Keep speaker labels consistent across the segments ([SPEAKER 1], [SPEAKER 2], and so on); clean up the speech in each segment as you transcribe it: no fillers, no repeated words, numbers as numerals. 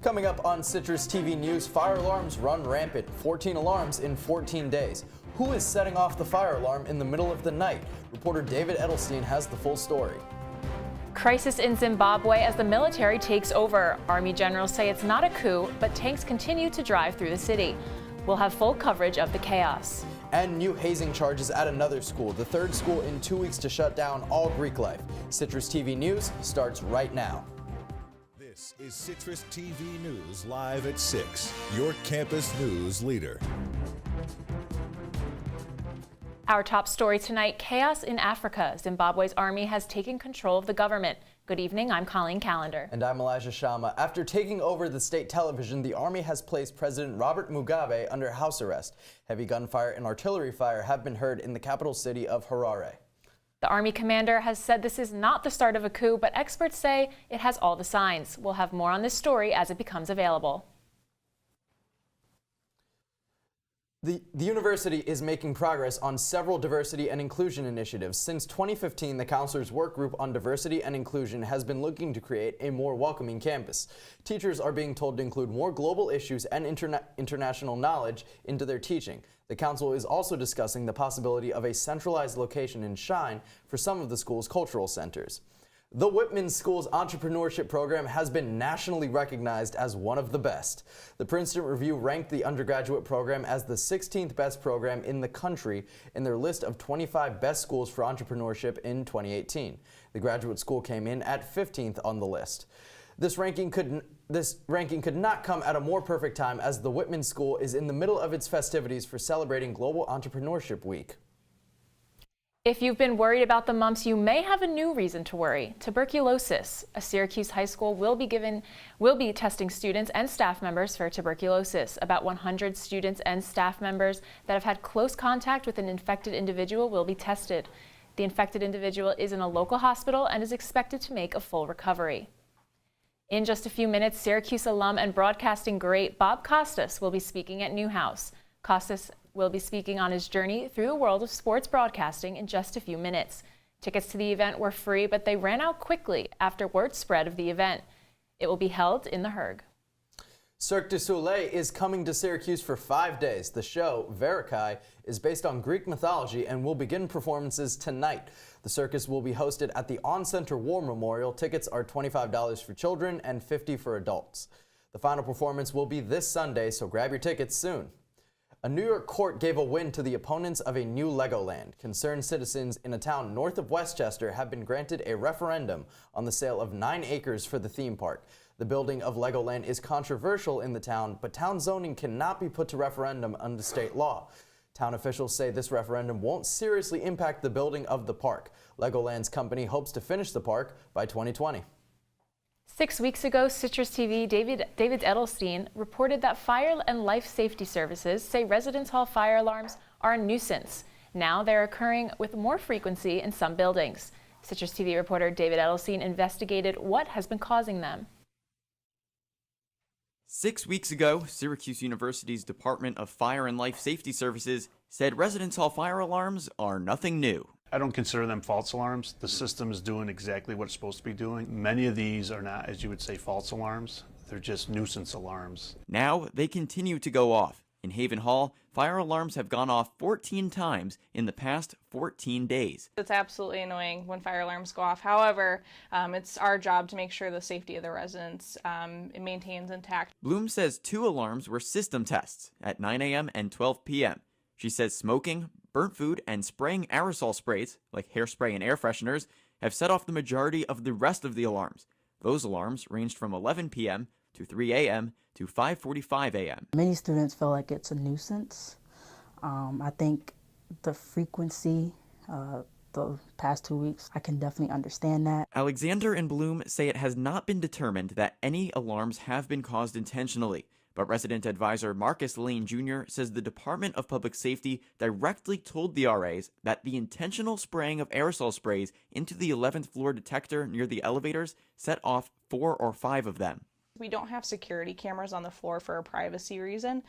[SPEAKER 1] Coming up on Citrus TV News, fire alarms run rampant. 14 alarms in 14 days. Who is setting off the fire alarm in the middle of the night? Reporter David Edelstein has the full story.
[SPEAKER 2] Crisis in Zimbabwe as the military takes over. Army generals say it's not a coup, but tanks continue to drive through the city. We'll have full coverage of the chaos.
[SPEAKER 1] And new hazing charges at another school, the third school in 2 weeks to shut down all Greek life. Citrus TV News starts right now.
[SPEAKER 3] This is Citrus TV News live at 6, your campus news leader.
[SPEAKER 2] Our top story tonight, chaos in Africa. Zimbabwe's army has taken control of the government. Good evening, I'm Colleen Callander.
[SPEAKER 1] And I'm Shama. After taking over the state television, the army has placed President Robert Mugabe under house arrest. Heavy gunfire and artillery fire have been heard in the capital city of Harare.
[SPEAKER 2] The army commander has said this is not the start of a coup, but experts say it has all the signs. We'll have more on this story as it becomes available.
[SPEAKER 1] The university is making progress on several diversity and inclusion initiatives. Since 2015, the counselor's work group on diversity and inclusion has been looking to create a more welcoming campus. Teachers are being told to include more global issues and international knowledge into their teaching. The council is also discussing the possibility of a centralized location in Shine for some of the school's cultural centers. The Whitman School's entrepreneurship program has been nationally recognized as one of the best. The Princeton Review ranked the undergraduate program as the 16th best program in the country in their list of 25 best schools for entrepreneurship in 2018. The graduate school came in at 15th on the list. This ranking could not come at a more perfect time, as the Whitman School is in the middle of its festivities for celebrating Global Entrepreneurship Week.
[SPEAKER 2] If you've been worried about the mumps, you may have a new reason to worry. Tuberculosis. A Syracuse high school will be testing students and staff members for tuberculosis. About 100 students and staff members that have had close contact with an infected individual will be tested. The infected individual is in a local hospital and is expected to make a full recovery. In just a few minutes, Syracuse alum and broadcasting great Bob Costas will be speaking at Newhouse. Costas will be speaking on his journey through the world of sports broadcasting in just a few minutes. Tickets to the event were free, but they ran out quickly after word spread of the event. It will be held in the Herg.
[SPEAKER 1] Cirque du Soleil is coming to Syracuse for 5 days. The show, Verikai, is based on Greek mythology and will begin performances tonight. The circus will be hosted at the On-Center War Memorial. Tickets are $25 for children and $50 for adults. The final performance will be this Sunday, so grab your tickets soon. A New York court gave a win to the opponents of a new Legoland. Concerned citizens in a town north of Westchester have been granted a referendum on the sale of 9 acres for the theme park. The building of Legoland is controversial in the town, but town zoning cannot be put to referendum under state law. Town officials say this referendum won't seriously impact the building of the park. Legoland's company hopes to finish the park by 2020.
[SPEAKER 2] 6 weeks ago, Citrus TV David Edelstein reported that fire and life safety services say residence hall fire alarms are a nuisance. Now they're occurring with more frequency in some buildings. Citrus TV reporter David Edelstein investigated what has been causing them.
[SPEAKER 4] 6 weeks ago, Syracuse University's Department of Fire and Life Safety Services said residence hall fire alarms are nothing new.
[SPEAKER 5] I don't consider them false alarms. The system is doing exactly what it's supposed to be doing. Many of these are not, as you would say, false alarms. They're just nuisance alarms.
[SPEAKER 4] Now they continue to go off. In Haven Hall, fire alarms have gone off 14 times in the past 14 days.
[SPEAKER 6] It's absolutely annoying when fire alarms go off. However, it's our job to make sure the safety of the residents it maintains intact.
[SPEAKER 4] Bloom says 2 alarms were system tests at 9 a.m. and 12 p.m. She says smoking, burnt food, and spraying aerosol sprays, like hairspray and air fresheners, have set off the majority of the rest of the alarms. Those alarms ranged from 11 p.m. to 3 a.m. to 5:45 a.m.
[SPEAKER 7] Many students feel like it's a nuisance. I think the frequency, the past 2 weeks, I can definitely understand that.
[SPEAKER 4] Alexander and Bloom say it has not been determined that any alarms have been caused intentionally. But resident advisor Marcus Lane Jr. says the Department of Public Safety directly told the RAs that the intentional spraying of aerosol sprays into the 11th floor detector near the elevators set off 4 or 5 of them.
[SPEAKER 6] We don't have security cameras on the floor for a privacy reason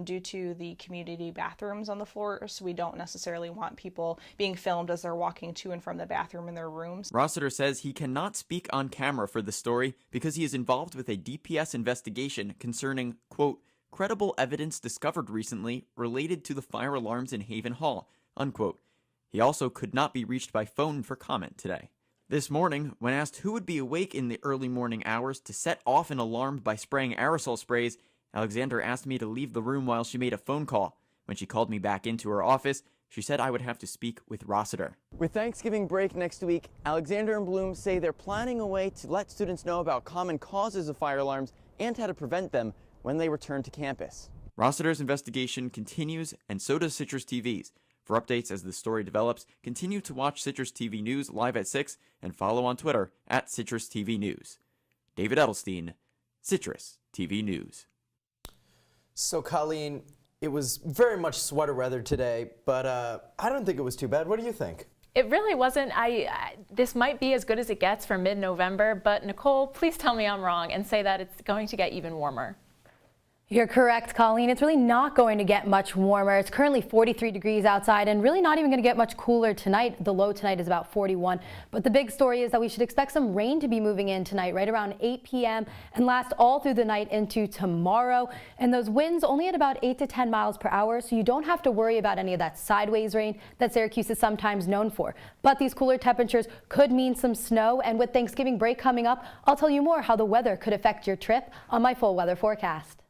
[SPEAKER 6] due to the community bathrooms on the floor, so we don't necessarily want people being filmed as they're walking to and from the bathroom in their rooms.
[SPEAKER 4] Rossiter says he cannot speak on camera for the story because he is involved with a DPS investigation concerning, quote, credible evidence discovered recently related to the fire alarms in Haven Hall, unquote. He also could not be reached by phone for comment today. This morning, when asked who would be awake in the early morning hours to set off an alarm by spraying aerosol sprays, Alexander asked me to leave the room while she made a phone call. When she called me back into her office, she said I would have to speak with Rossiter.
[SPEAKER 8] With Thanksgiving break next week, Alexander and Bloom say they're planning a way to let students know about common causes of fire alarms and how to prevent them when they return to campus.
[SPEAKER 4] Rossiter's investigation continues, and so does Citrus TV's. For updates as the story develops, continue to watch Citrus TV News live at 6 and follow on Twitter at Citrus TV News. David Edelstein, Citrus TV News.
[SPEAKER 1] So Colleen, it was very much sweater weather today, but I don't think it was too bad. What do you think?
[SPEAKER 2] It really wasn't. This might be as good as it gets for mid-November, but Nicole, please tell me I'm wrong and say that it's going to get even warmer.
[SPEAKER 9] You're correct, Colleen. It's really not going to get much warmer. It's currently 43 degrees outside and really not even going to get much cooler tonight. The low tonight is about 41. But the big story is that we should expect some rain to be moving in tonight, right around 8 p.m. and last all through the night into tomorrow. And those winds only at about 8 to 10 miles per hour, so you don't have to worry about any of that sideways rain that Syracuse is sometimes known for. But these cooler temperatures could mean some snow. And with Thanksgiving break coming up, I'll tell you more how the weather could affect your trip on my full weather forecast.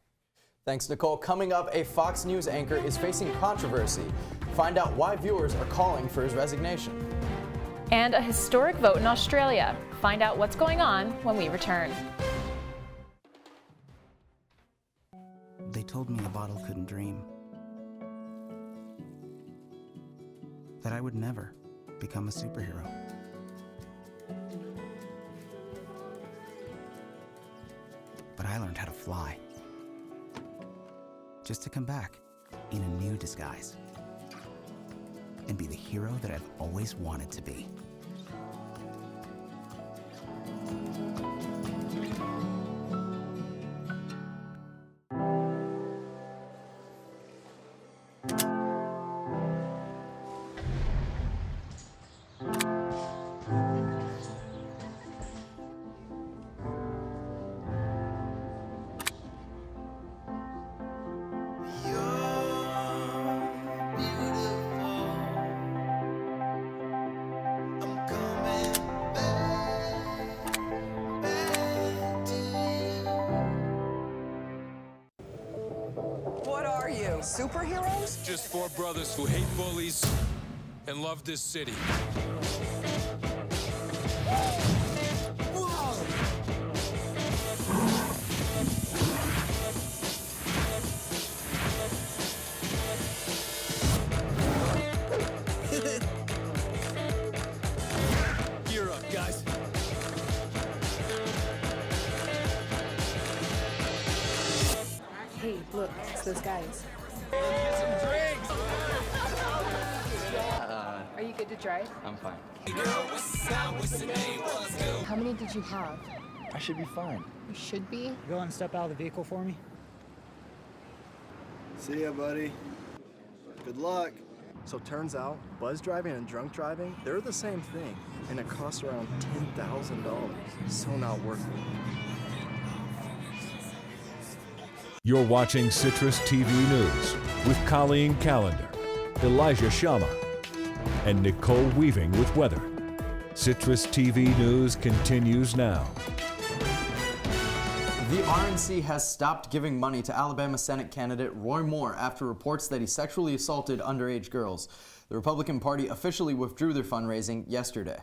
[SPEAKER 1] Thanks, Nicole. Coming up, a Fox News anchor is facing controversy. Find out why viewers are calling for his resignation.
[SPEAKER 2] And a historic vote in Australia. Find out what's going on when we return.
[SPEAKER 10] They told me a bottle couldn't dream. That I would never become a superhero. But I learned how to fly. Just to come back in a new disguise and be the hero that I've always wanted to be.
[SPEAKER 11] Superheroes? Just four brothers who hate bullies and love this city. Gear up, guys.
[SPEAKER 12] Hey, look, it's those guys. Are you good to drive?
[SPEAKER 13] I'm fine.
[SPEAKER 12] How many did you have?
[SPEAKER 13] I should be fine.
[SPEAKER 12] You should be.
[SPEAKER 14] Go and step out of the vehicle for me.
[SPEAKER 15] See ya, buddy. Good luck. So turns out, buzz driving and drunk driving, they're the same thing, and it costs around $10,000. So not worth it.
[SPEAKER 3] You're watching Citrus TV News with Colleen Callander, Elijah Shama, and Nicole Weaving with weather. Citrus TV News continues now.
[SPEAKER 1] The RNC has stopped giving money to Alabama Senate candidate Roy Moore after reports that he sexually assaulted underage girls. The Republican Party officially withdrew their fundraising yesterday.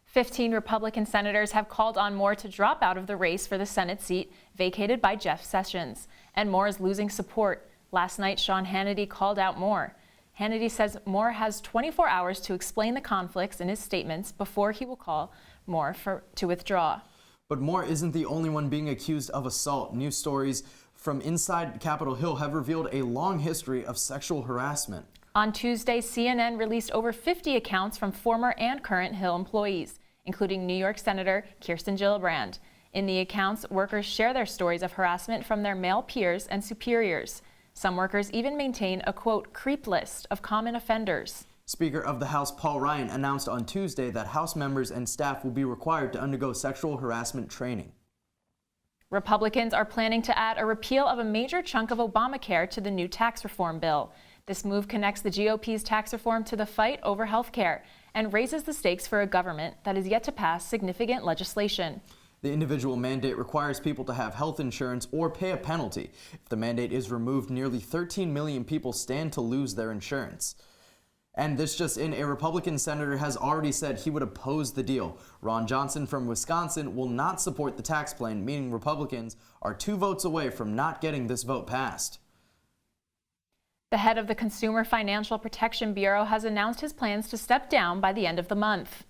[SPEAKER 2] 15 Republican senators have called on Moore to drop out of the race for the Senate seat vacated by Jeff Sessions. And Moore is losing support. Last night, Sean Hannity called out Moore. Hannity says Moore has 24 hours to explain the conflicts in his statements before he will call Moore to withdraw.
[SPEAKER 1] But Moore isn't the only one being accused of assault. News stories from inside Capitol Hill have revealed a long history of sexual harassment.
[SPEAKER 2] On Tuesday, CNN released over 50 accounts from former and current Hill employees, including New York Senator Kirsten Gillibrand. In the accounts, workers share their stories of harassment from their male peers and superiors. Some workers even maintain a, quote, creep list of common offenders.
[SPEAKER 1] Speaker of the House Paul Ryan announced on Tuesday that House members and staff will be required to undergo sexual harassment training.
[SPEAKER 2] Republicans are planning to add a repeal of a major chunk of Obamacare to the new tax reform bill. This move connects the GOP's tax reform to the fight over health care and raises the stakes for a government that is yet to pass significant legislation.
[SPEAKER 1] The individual mandate requires people to have health insurance or pay a penalty. If the mandate is removed, nearly 13 million people stand to lose their insurance. And this just in, a Republican senator has already said he would oppose the deal. Ron Johnson from Wisconsin will not support the tax plan, meaning Republicans are 2 votes away from not getting this vote passed.
[SPEAKER 2] The head of the Consumer Financial Protection Bureau has announced his plans to step down by the end of the month.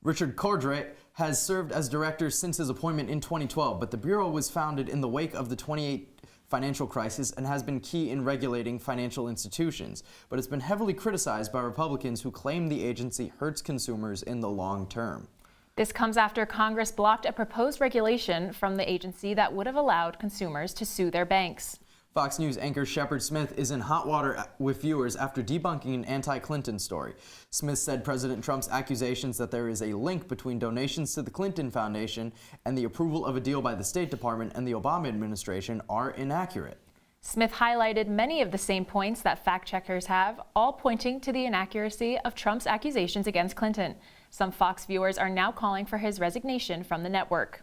[SPEAKER 1] Richard Cordray has served as director since his appointment in 2012, but the Bureau was founded in the wake of the 2008 financial crisis and has been key in regulating financial institutions, but it's been heavily criticized by Republicans who claim the agency hurts consumers in the long term.
[SPEAKER 2] This comes after Congress blocked a proposed regulation from the agency that would have allowed consumers to sue their banks.
[SPEAKER 1] Fox News anchor Shepard Smith is in hot water with viewers after debunking an anti-Clinton story. Smith said President Trump's accusations that there is a link between donations to the Clinton Foundation and the approval of a deal by the State Department and the Obama administration are inaccurate.
[SPEAKER 2] Smith highlighted many of the same points that fact-checkers have, all pointing to the inaccuracy of Trump's accusations against Clinton. Some Fox viewers are now calling for his resignation from the network.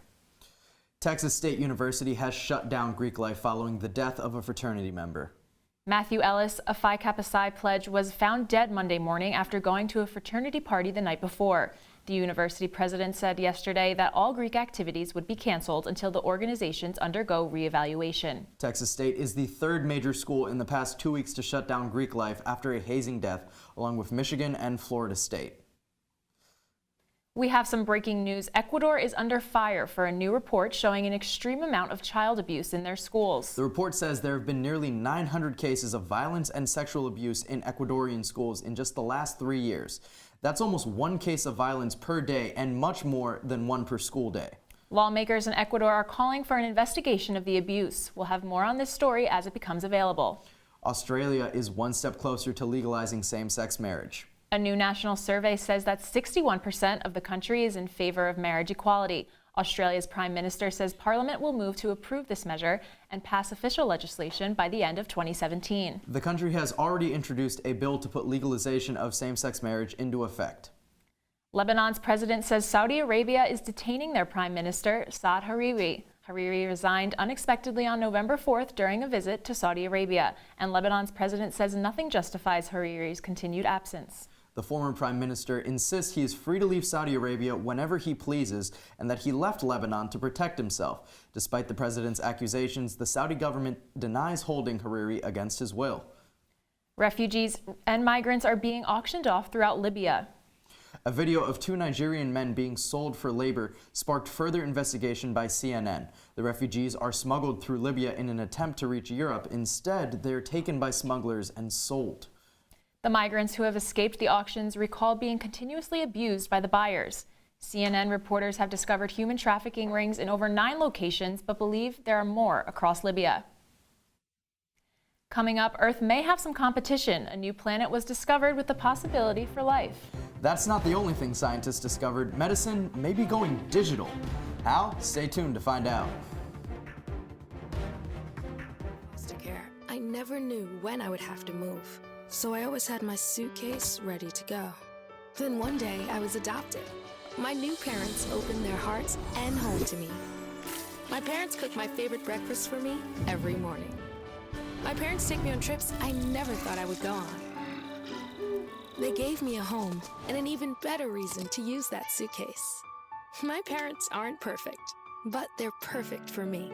[SPEAKER 1] Texas State University has shut down Greek life following the death of a fraternity member.
[SPEAKER 2] Matthew Ellis, a Phi Kappa Psi pledge, was found dead Monday morning after going to a fraternity party the night before. The university president said yesterday that all Greek activities would be canceled until the organizations undergo reevaluation.
[SPEAKER 1] Texas State is the 3rd major school in the past 2 weeks to shut down Greek life after a hazing death, along with Michigan and Florida State.
[SPEAKER 2] We have some breaking news. Ecuador is under fire for a new report showing an extreme amount of child abuse in their schools.
[SPEAKER 1] The report says there have been nearly 900 cases of violence and sexual abuse in Ecuadorian schools in just the last 3 years. That's almost 1 case of violence per day and much more than 1 per school day.
[SPEAKER 2] Lawmakers in Ecuador are calling for an investigation of the abuse. We'll have more on this story as it becomes available.
[SPEAKER 1] Australia is 1 step closer to legalizing same-sex marriage.
[SPEAKER 2] A new national survey says that 61% of the country is in favor of marriage equality. Australia's Prime Minister says Parliament will move to approve this measure and pass official legislation by the end of 2017.
[SPEAKER 1] The country has already introduced a bill to put legalization of same-sex marriage into effect.
[SPEAKER 2] Lebanon's president says Saudi Arabia is detaining their Prime Minister, Saad Hariri. Hariri resigned unexpectedly on November 4th during a visit to Saudi Arabia, and Lebanon's president says nothing justifies Hariri's continued absence.
[SPEAKER 1] The former prime minister insists he is free to leave Saudi Arabia whenever he pleases and that he left Lebanon to protect himself. Despite the president's accusations, the Saudi government denies holding Hariri against his will.
[SPEAKER 2] Refugees and migrants are being auctioned off throughout Libya.
[SPEAKER 1] A video of 2 Nigerian men being sold for labor sparked further investigation by CNN. The refugees are smuggled through Libya in an attempt to reach Europe. Instead, they're taken by smugglers and sold.
[SPEAKER 2] The migrants who have escaped the auctions recall being continuously abused by the buyers. CNN reporters have discovered human trafficking rings in over 9 locations, but believe there are more across Libya. Coming up, Earth may have some competition. A new planet was discovered with the possibility for life.
[SPEAKER 1] That's not the only thing scientists discovered. Medicine may be going digital. How? Stay tuned to find out.
[SPEAKER 13] Foster care. I never knew when I would have to move, so I always had my suitcase ready to go. Then one day I was adopted. My new parents opened their hearts and home to me. My parents cook my favorite breakfast for me every morning. My parents take me on trips I never thought I would go on. They gave me a home and an even better reason to use that suitcase. My parents aren't perfect, but they're perfect for me.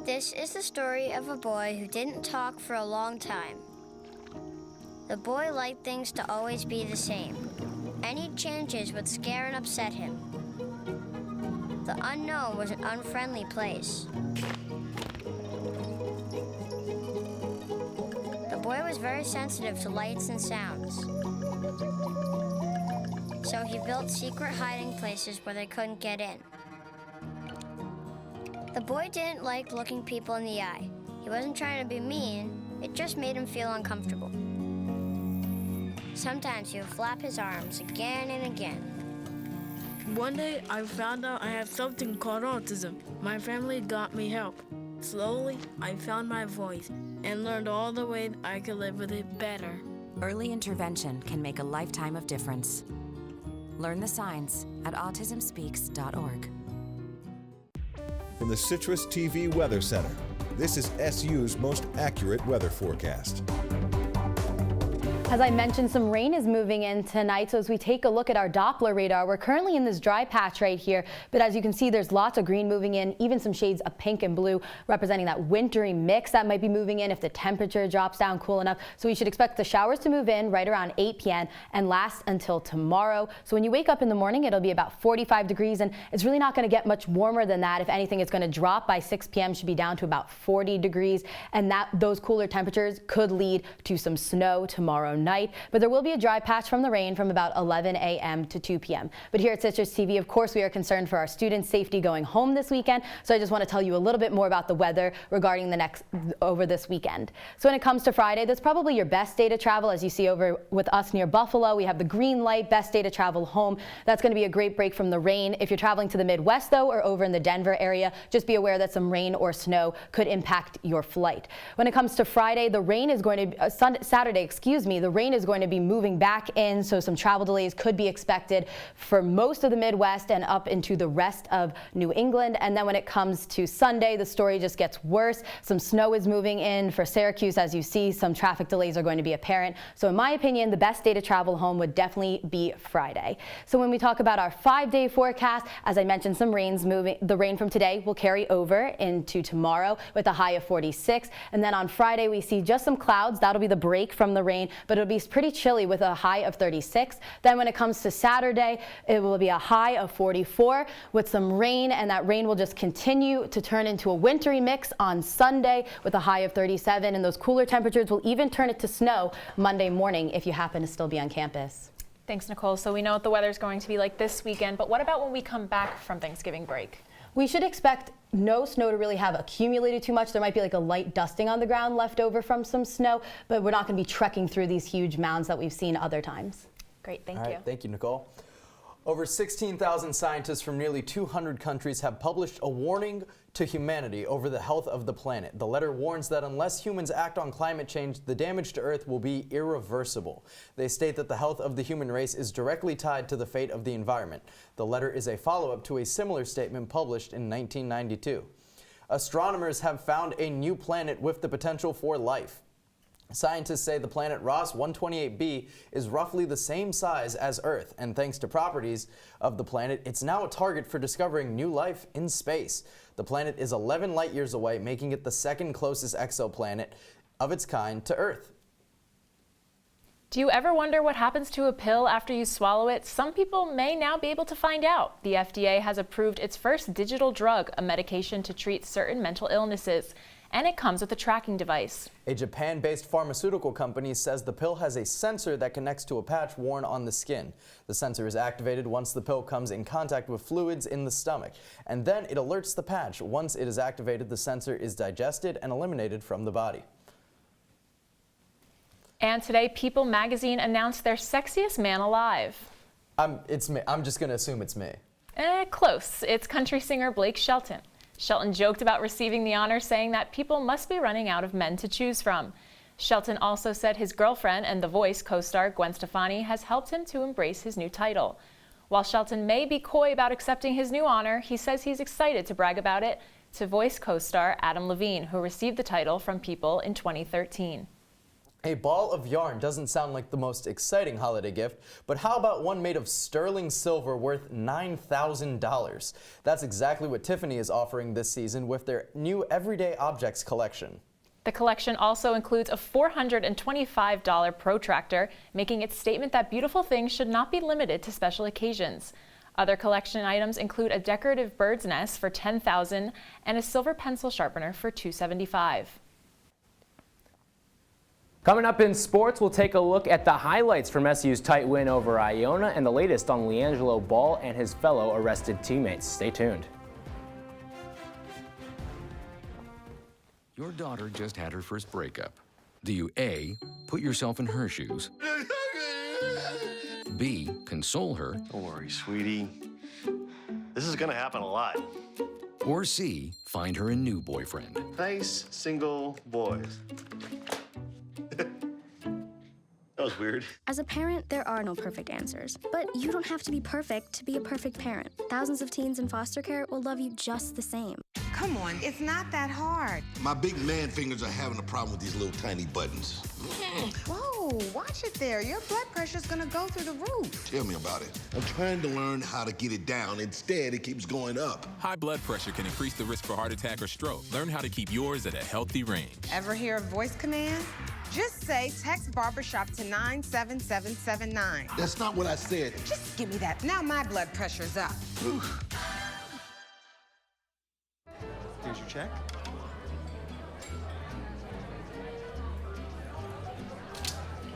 [SPEAKER 16] This is the story of a boy who didn't talk for a long time. The boy liked things to always be the same. Any changes would scare and upset him. The unknown was an unfriendly place. The boy was very sensitive to lights and sounds. so he built secret hiding places where they couldn't get in. The boy didn't like looking people in the eye. He wasn't trying to be mean, it just made him feel uncomfortable. Sometimes he would flap his arms again and again.
[SPEAKER 17] One day, I found out I have something called autism. My family got me help. Slowly, I found my voice and learned all the ways I could live with it better.
[SPEAKER 18] Early intervention can make a lifetime of difference. Learn the signs at autismspeaks.org.
[SPEAKER 3] From the Citrus TV Weather Center, this is SU's most accurate weather forecast.
[SPEAKER 9] As I mentioned, some rain is moving in tonight, so as we take a look at our Doppler radar, we're currently in this dry patch right here, but as you can see, there's lots of green moving in, even some shades of pink and blue, representing that wintry mix that might be moving in if the temperature drops down cool enough. So we should expect the showers to move in right around 8 p.m. and last until tomorrow. So when you wake up in the morning, it'll be about 45 degrees, and it's really not going to get much warmer than that. If anything, it's going to drop by 6 p.m., should be down to about 40 degrees, and those cooler temperatures could lead to some snow tomorrow night, but there will be a dry patch from the rain from about 11 a.m. to 2 p.m. But here at Citrus TV, of course, we are concerned for our students' safety going home this weekend, so I just want to tell you a little bit more about the weather regarding over this weekend. So when it comes to Friday, that's probably your best day to travel. As you see over with us near Buffalo, we have the green light, best day to travel home. That's going to be a great break from the rain. If you're traveling to the Midwest, though, or over in the Denver area, just be aware that some rain or snow could impact your flight. When it comes to Friday, the rain is going to Saturday, the rain is going to be moving back in, so some travel delays could be expected for most of the Midwest and up into the rest of New England. And then when it comes to Sunday, the story just gets worse. Some snow is moving in for Syracuse. As you see, some traffic delays are going to be apparent. So in my opinion, the best day to travel home would definitely be Friday. So when we talk about our 5-day forecast, as I mentioned, some rain's moving. The rain from today will carry over into tomorrow with a high of 46. And then on Friday, we see just some clouds. That'll be the break from the rain, but it'll be pretty chilly with a high of 36. Then when it comes to Saturday, it will be a high of 44 with some rain, and that rain will just continue to turn into a wintry mix on Sunday with a high of 37, and those cooler temperatures will even turn it to snow Monday morning if you happen to still be on campus.
[SPEAKER 2] Thanks, Nicole. So we know what the weather's going to be like this weekend, but what about when we come back from Thanksgiving break?
[SPEAKER 9] We should expect no snow to really have accumulated too much. There might be like a light dusting on the ground left over from some snow, but we're not going to be trekking through these huge mounds that we've seen other times.
[SPEAKER 2] Great, thank
[SPEAKER 1] you. Thank you, Nicole. Over 16,000 scientists from nearly 200 countries have published a warning to humanity over the health of the planet. The letter warns that unless humans act on climate change, the damage to Earth will be irreversible. They state that the health of the human race is directly tied to the fate of the environment. The letter is a follow-up to a similar statement published in 1992. Astronomers have found a new planet with the potential for life. Scientists say the planet Ross 128b is roughly the same size as Earth, and thanks to properties of the planet, it's now a target for discovering new life in space. The planet is 11 light years away, making it the second closest exoplanet of its kind to Earth.
[SPEAKER 2] Do you ever wonder what happens to a pill after you swallow it? Some people may now be able to find out. The FDA has approved its first digital drug, a medication to treat certain mental illnesses, and it comes with a tracking device.
[SPEAKER 1] A Japan-based pharmaceutical company says the pill has a sensor that connects to a patch worn on the skin. The sensor is activated once the pill comes in contact with fluids in the stomach, and then it alerts the patch. Once it is activated, the sensor is digested and eliminated from the body.
[SPEAKER 2] And today, People magazine announced their sexiest man alive.
[SPEAKER 1] It's me. I'm just going to assume it's me.
[SPEAKER 2] Close. It's country singer Blake Shelton. Shelton joked about receiving the honor, saying that people must be running out of men to choose from. Shelton also said his girlfriend and The Voice co-star Gwen Stefani has helped him to embrace his new title. While Shelton may be coy about accepting his new honor, he says he's excited to brag about it to Voice co-star Adam Levine, who received the title from People in 2013.
[SPEAKER 1] A ball of yarn doesn't sound like the most exciting holiday gift, but how about one made of sterling silver worth $9,000? That's exactly what Tiffany is offering this season with their new Everyday Objects collection.
[SPEAKER 2] The collection also includes a $425 protractor, making its statement that beautiful things should not be limited to special occasions. Other collection items include a decorative bird's nest for $10,000 and a silver pencil sharpener for $275.
[SPEAKER 19] Coming up in sports, we'll take a look at the highlights from SU's tight win over Iona and the latest on LiAngelo Ball and his fellow arrested teammates. Stay tuned.
[SPEAKER 20] Your daughter just had her first breakup. Do you A, put yourself in her shoes? B, console her?
[SPEAKER 21] Don't worry, sweetie. This is gonna happen a lot.
[SPEAKER 20] Or C, find her a new boyfriend?
[SPEAKER 21] Nice, single boys. That was weird.
[SPEAKER 22] As a parent, there are no perfect answers. But you don't have to be perfect to be a perfect parent. Thousands of teens in foster care will love you just the same.
[SPEAKER 23] Come on, it's not that hard.
[SPEAKER 24] My big man fingers are having a problem with these little tiny buttons.
[SPEAKER 23] Whoa, watch it there. Your blood pressure's gonna go through the roof.
[SPEAKER 24] Tell me about it. I'm trying to learn how to get it down. Instead, it keeps going up.
[SPEAKER 25] High blood pressure can increase the risk for heart attack or stroke. Learn how to keep yours at a healthy range.
[SPEAKER 23] Ever hear a voice command? Just say text barbershop to 97779.
[SPEAKER 24] That's not what I said.
[SPEAKER 23] Just give me that. Now my blood pressure's up.
[SPEAKER 21] Here's your check.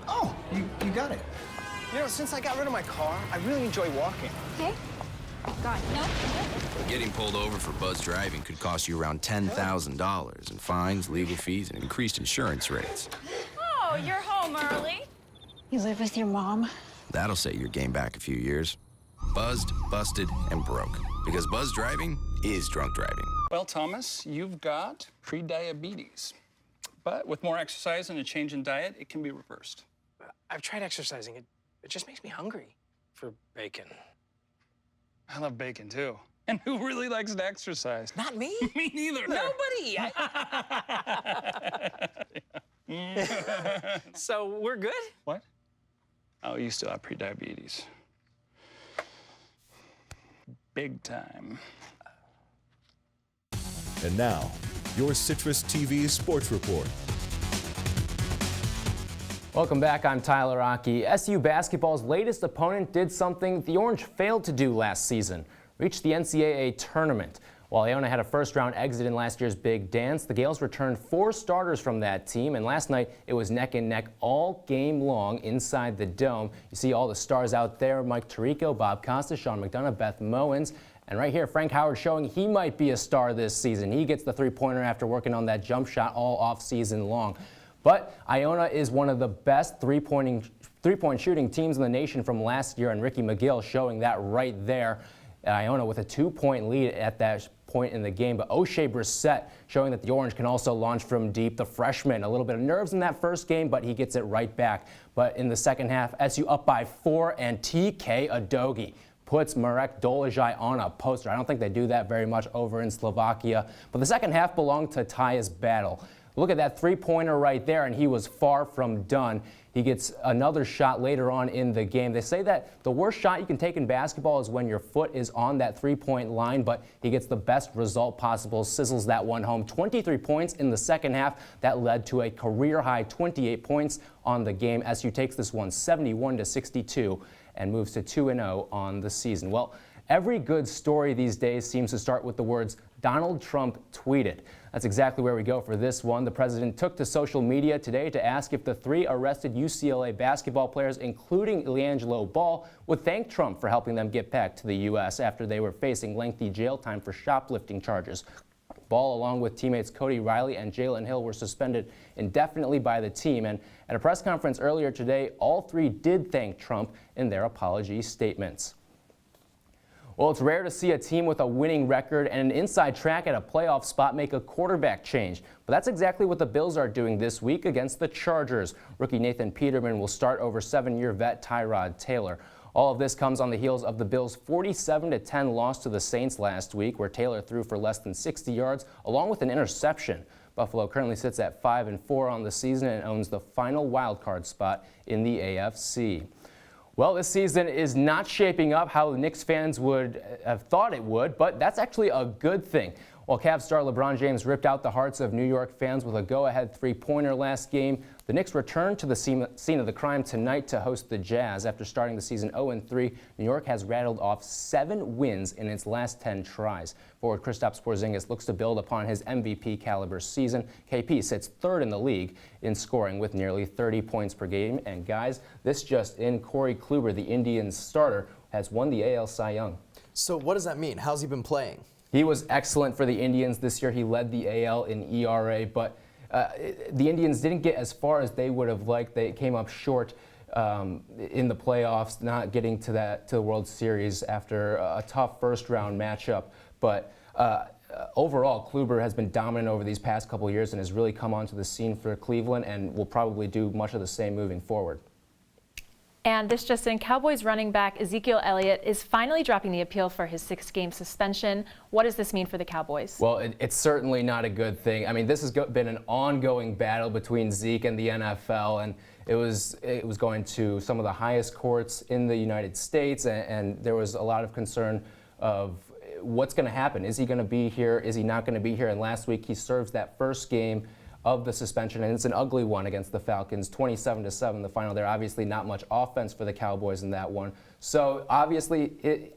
[SPEAKER 26] Oh, you got it. You know, since I got rid of my car, I really enjoy walking.
[SPEAKER 22] Okay. God, no.
[SPEAKER 27] Getting pulled over for buzz driving could cost you around $10,000 in fines, legal fees, and increased insurance rates.
[SPEAKER 28] Oh, you're home early.
[SPEAKER 22] You live with your mom?
[SPEAKER 27] That'll set your game back a few years. Buzzed, busted, and broke. Because buzz driving is drunk driving.
[SPEAKER 29] Well, Thomas, you've got pre-diabetes. But with more exercise and a change in diet, it can be reversed.
[SPEAKER 26] I've tried exercising. It just makes me hungry for bacon.
[SPEAKER 29] I love bacon, too. And who really likes to exercise?
[SPEAKER 26] Not me.
[SPEAKER 29] Me neither.
[SPEAKER 26] Nobody. So we're good?
[SPEAKER 29] What? Oh, you still have pre-diabetes. Big time.
[SPEAKER 3] And now, your CitrusTV Sports Report.
[SPEAKER 19] Welcome back, I'm Tyler Rocky. SU basketball's latest opponent did something the Orange failed to do last season, reach the NCAA tournament. While Iona had a first-round exit in last year's big dance, the Gales returned 4 starters from that team, and last night it was neck and neck all game long inside the Dome. You see all the stars out there: Mike Tirico, Bob Costa, Sean McDonough, Beth Mowens, and right here Frank Howard showing he might be a star this season. He gets the three-pointer after working on that jump shot all off-season long. But Iona is one of the best three-point shooting teams in the nation from last year, and Ricky McGill showing that right there. Iona with a 2-point lead at that point in the game, but O'Shea Brissett showing that the Orange can also launch from deep. The freshman, a little bit of nerves in that first game, but he gets it right back. But in the second half, SU up by 4, and TK Adogi puts Marek Dolezaj on a poster. I don't think they do that very much over in Slovakia, but the second half belonged to Tyus Battle. Look at that three-pointer right there, and he was far from done. He gets another shot later on in the game. They say that the worst shot you can take in basketball is when your foot is on that three-point line, but he gets the best result possible, sizzles that one home. 23 points in the second half. That led to a career-high 28 points on the game. SU takes this one 71-62 and moves to 2-0 on the season. Well, every good story these days seems to start with the words Donald Trump tweeted. That's exactly where we go for this one. The president took to social media today to ask if the 3 arrested UCLA basketball players, including LiAngelo Ball, would thank Trump for helping them get back to the U.S. after they were facing lengthy jail time for shoplifting charges. Ball, along with teammates Cody Riley and Jalen Hill, were suspended indefinitely by the team. And at a press conference earlier today, all 3 did thank Trump in their apology statements. Well, it's rare to see a team with a winning record and an inside track at a playoff spot make a quarterback change. But that's exactly what the Bills are doing this week against the Chargers. Rookie Nathan Peterman will start over 7-year vet Tyrod Taylor. All of this comes on the heels of the Bills' 47-10 loss to the Saints last week, where Taylor threw for less than 60 yards, along with an interception. Buffalo currently sits at 5-4 on the season and owns the final wildcard spot in the AFC. Well, this season is not shaping up how the Knicks fans would have thought it would, but that's actually a good thing. While Cavs star LeBron James ripped out the hearts of New York fans with a go-ahead three-pointer last game, The Knicks return to the scene of the crime tonight to host the Jazz. After starting the season 0-3, New York has rattled off 7 wins in its last 10 tries. Forward Kristaps Porzingis looks to build upon his MVP caliber season. KP sits 3rd in the league in scoring with nearly 30 points per game. And guys, this just in, Corey Kluber, the Indians starter, has won the AL Cy Young.
[SPEAKER 1] So what does that mean? How's he been playing?
[SPEAKER 19] He was excellent for the Indians this year. He led the AL in ERA, but the Indians didn't get as far as they would have liked. They came up short in the playoffs, not getting to the World Series after a tough first-round matchup. But overall, Kluber has been dominant over these past couple years and has really come onto the scene for Cleveland and will probably do much of the same moving forward.
[SPEAKER 2] And this just in, Cowboys running back Ezekiel Elliott is finally dropping the appeal for his 6-game suspension. What does this mean for the Cowboys?
[SPEAKER 19] Well, it's certainly not a good thing. I mean, this has been an ongoing battle between Zeke and the NFL, and it was going to some of the highest courts in the United States, and there was a lot of concern of what's going to happen. Is he going to be here? Is he not going to be here? And last week he serves that first game of the suspension, and it's an ugly one against the Falcons, 27-7 the final there. Obviously not much offense for the Cowboys in that one. So obviously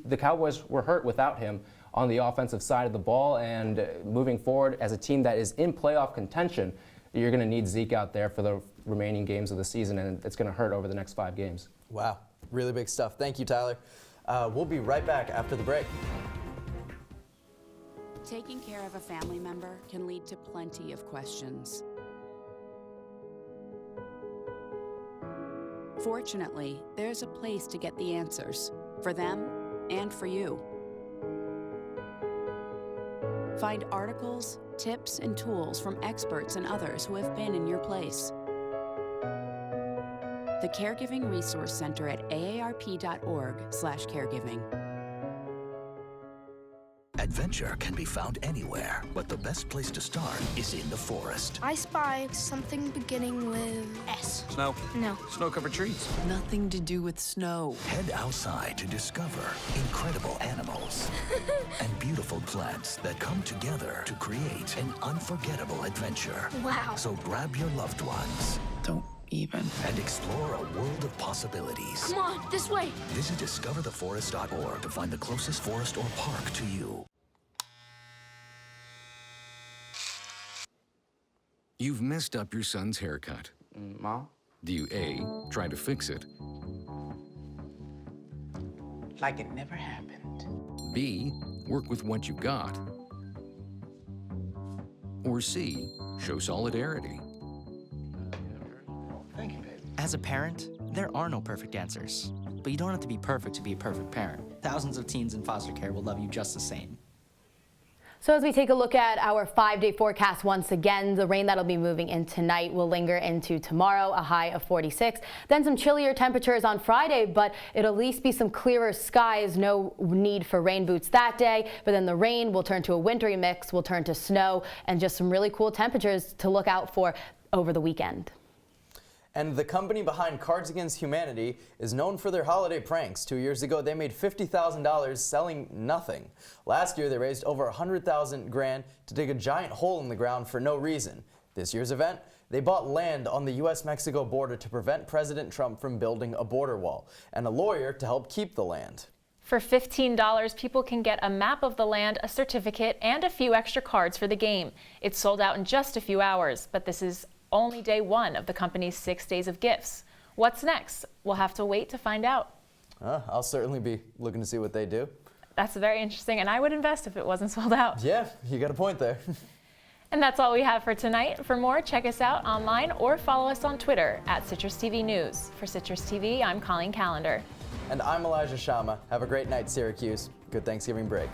[SPEAKER 19] the Cowboys were hurt without him on the offensive side of the ball, and moving forward as a team that is in playoff contention, you're going to need Zeke out there for the remaining games of the season, and it's going to hurt over the next 5 games.
[SPEAKER 1] Wow, really big stuff. Thank you, Tyler. We'll be right back after the break.
[SPEAKER 4] Taking care of a family member can lead to plenty of questions. Fortunately, there's a place to get the answers, for them and for you. Find articles, tips, and tools from experts and others who have been in your place. The Caregiving Resource Center at aarp.org/caregiving.
[SPEAKER 5] Adventure can be found anywhere, but the best place to start is in the forest.
[SPEAKER 22] I spy something beginning with S.
[SPEAKER 21] Snow?
[SPEAKER 22] No.
[SPEAKER 21] Snow-covered trees.
[SPEAKER 4] Nothing to do with snow.
[SPEAKER 5] Head outside to discover incredible animals and beautiful plants that come together to create an unforgettable adventure.
[SPEAKER 22] Wow.
[SPEAKER 5] So grab your loved ones.
[SPEAKER 4] Don't even.
[SPEAKER 5] And explore a world of possibilities.
[SPEAKER 22] Come on, this way.
[SPEAKER 5] Visit discovertheforest.org to find the closest forest or park to you.
[SPEAKER 20] You've messed up your son's haircut.
[SPEAKER 6] Mom?
[SPEAKER 20] Do you A, try to fix it?
[SPEAKER 6] Like it never happened.
[SPEAKER 20] B, work with what you got? Or C, show solidarity?
[SPEAKER 6] Thank you, baby.
[SPEAKER 7] As a parent, there are no perfect answers. But you don't have to be perfect to be a perfect parent. Thousands of teens in foster care will love you just the same.
[SPEAKER 9] So as we take a look at our 5-day forecast once again, the rain that'll be moving in tonight will linger into tomorrow, a high of 46. Then some chillier temperatures on Friday, but it'll at least be some clearer skies. No need for rain boots that day, but then the rain will turn to a wintry mix, will turn to snow, and just some really cool temperatures to look out for over the weekend.
[SPEAKER 1] And the company behind Cards Against Humanity is known for their holiday pranks. 2 years ago, they made $50,000 selling nothing. Last year, they raised over $100,000 to dig a giant hole in the ground for no reason. This year's event, they bought land on the U.S.-Mexico border to prevent President Trump from building a border wall, and a lawyer to help keep the land.
[SPEAKER 2] For $15, people can get a map of the land, a certificate, and a few extra cards for the game. It's sold out in just a few hours, but this is only day 1 of the company's 6 days of gifts. What's next? We'll have to wait to find out.
[SPEAKER 1] I'll certainly be looking to see what they do.
[SPEAKER 2] That's very interesting, and I would invest if it wasn't sold out.
[SPEAKER 1] Yeah, you got a point there.
[SPEAKER 2] And that's all we have for tonight. For more, check us out online or follow us on Twitter at CitrusTV News. For Citrus TV, I'm Colleen Callander.
[SPEAKER 1] And I'm Elijah Shama. Have a great night, Syracuse. Good Thanksgiving break.